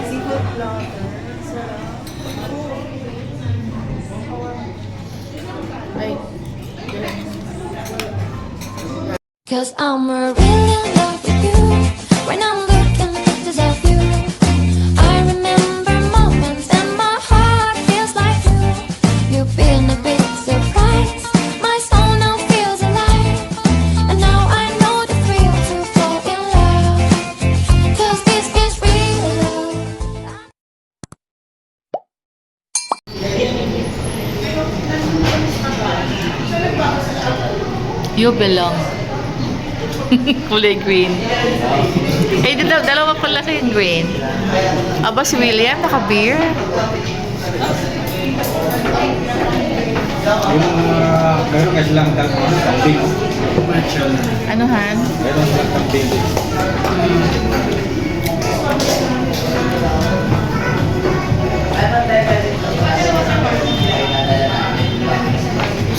Seafood platter. Ay. Cause I'm really in love with you. When I'm looking at pictures of you, I remember moments and my heart feels like you. You've been a big surprise. My soul now feels alive. And now I know the thrill to fall in love. Cause this is real love. You belong. Kulay green. Eh, dalawa pala kayong green. Aba, si William, naka-beer. Meron kasi lang kambing. Ano, Han? Meron silang kambing.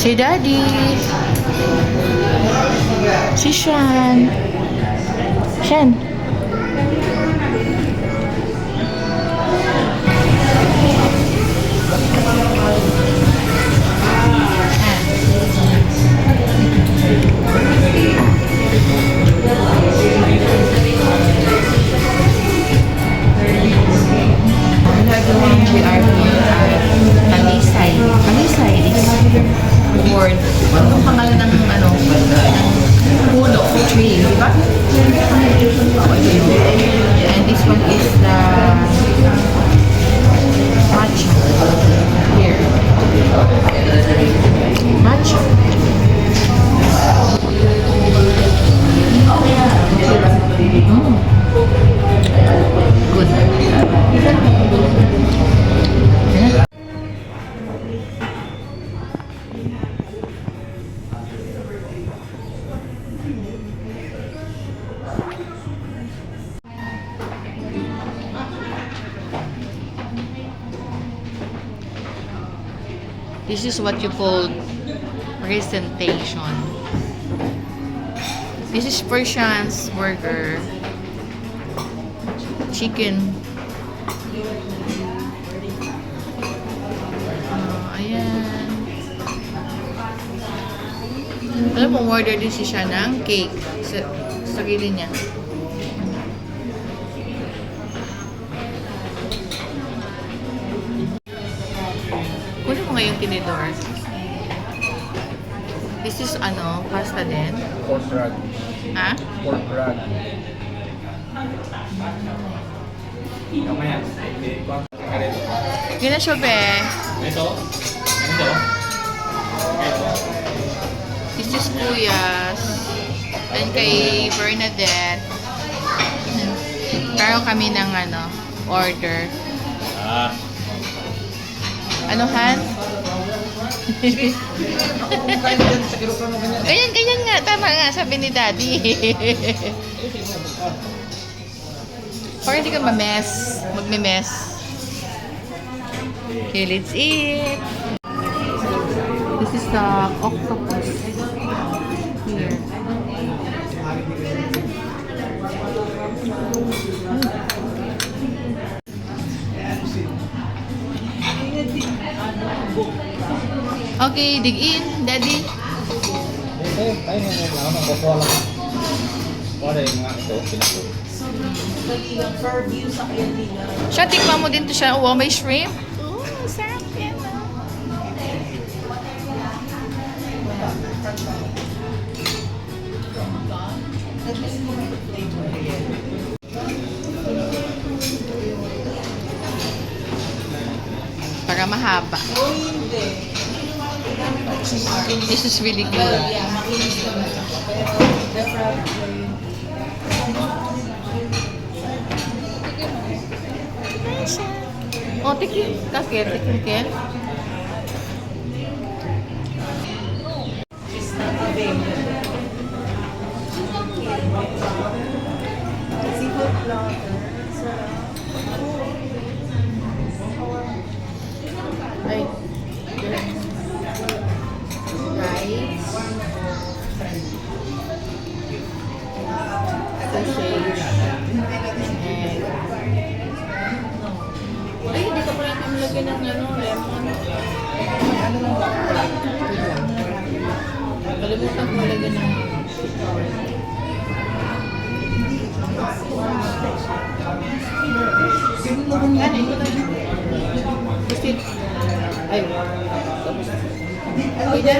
Si Daddy. Si Shan. Shan. Talisay is word. Anong pangalan ng ano? Puno, tree, di ba? And this one is the matcha. Here. Matcha. Good. This is what you call presentation. This is Persian's burger. Chicken. Ayan. Alam mo, order din siya ng cake sa sarili niya. Kunin mo ngayong tinidor. This is ano, pasta din. Pork rag. Ha? Pork rag. Kamaya. Yun na siya, be. Ito? Ito? This is Kuyas. Then kay Bernadette. Pero kami ng ano, order. Ano, Han? Ganyan nga. Tama nga, sabi ni Daddy. Para hindi ka ma-mess. Magme-mess. Okay, let's eat. This is the octopus. Here. Okay, dig in, Daddy. Ay, nakukuha lang. Wala yung mga ito, pinako. Siya, tikman mo din to siya. Oh, may shrimp. Oh, sarap yan. Para mahaba. This is really good. Oh, tikim. Kakit, tikim ken. Seafood platter. Ay. Rice. sausage. And... Ay, hindi ka pala nilagyan ng lemon. Ano lang ba? Kalimutan ko lagyan ng... Ano, ito na. Gusto ay. Okay na?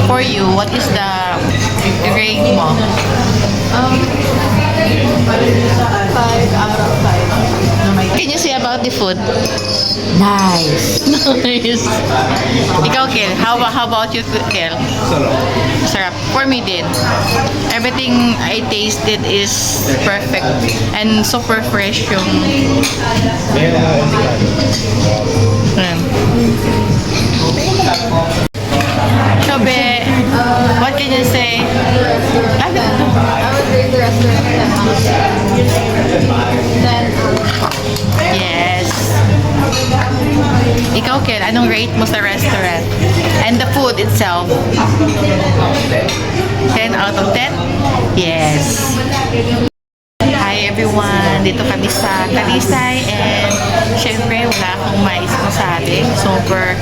For you, what is the grade mo? 5 out of 5. Can you say about the food? Nice. Nice. Ikaw, Kel. How about you, Kel? Sarap. For me din. Everything I tasted is perfect and super fresh yung... Ayan. So, Be, what can you say? I would rate the restaurant 10 out of 10. Yes. Ikaw, Kel, anong rate mo sa restaurant? And the food itself? 10 out of 10? Yes. Hi everyone, dito kami sa Talisay and syempre wala akong mais masabi. Super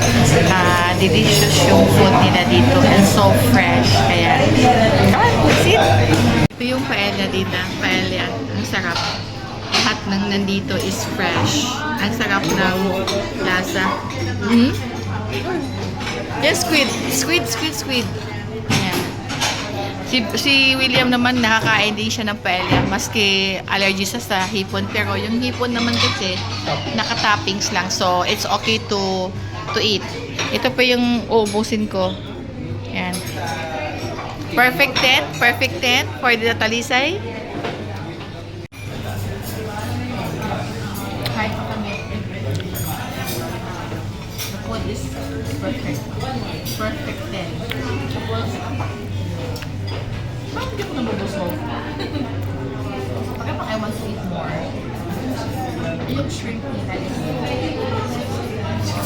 delicious yung food nila dito and so fresh. Kaya, come on, let's eat! Ito yung paella dito, paella. Ang sarap. Lahat ng nandito is fresh. Ang sarap ng lasa. Yes, squid. Ayan. Si William naman nakakain din siya ng paella maski allergy sa hipon, pero yung hipon naman kasi naka-toppings lang, so it's okay to eat. Ito pa yung uubusin ko. Ayan. Perfect 10 for the Talisay. Hi pa kami. The food is perfect. Perfect 10. Tapos bakit hindi ko nabubusog? Pagka I want to eat more. Yung shrimp nila is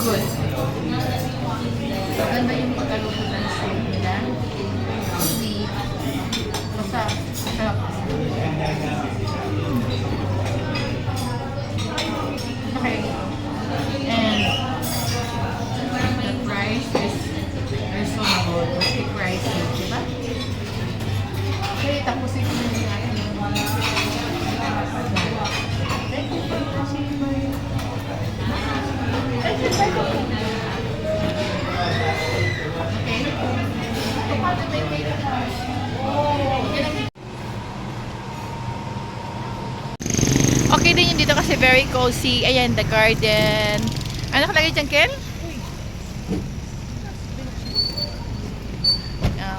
good. Maganda yung pagkaluto ng shrimp nila. Sweet. Basta, sarap. Okay. And the price is reasonable. Kasi price yun, diba? Okay, tapusin ko na yung ating okay din yung dito kasi very cozy. Ayan, the garden. Ano nakalagay dyan, Ken?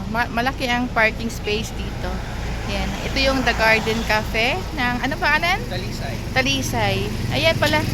Malaki ang parking space dito. Ayan. Ito yung The Garden Cafe ng ano pa anan? Talisay. Ayan pala.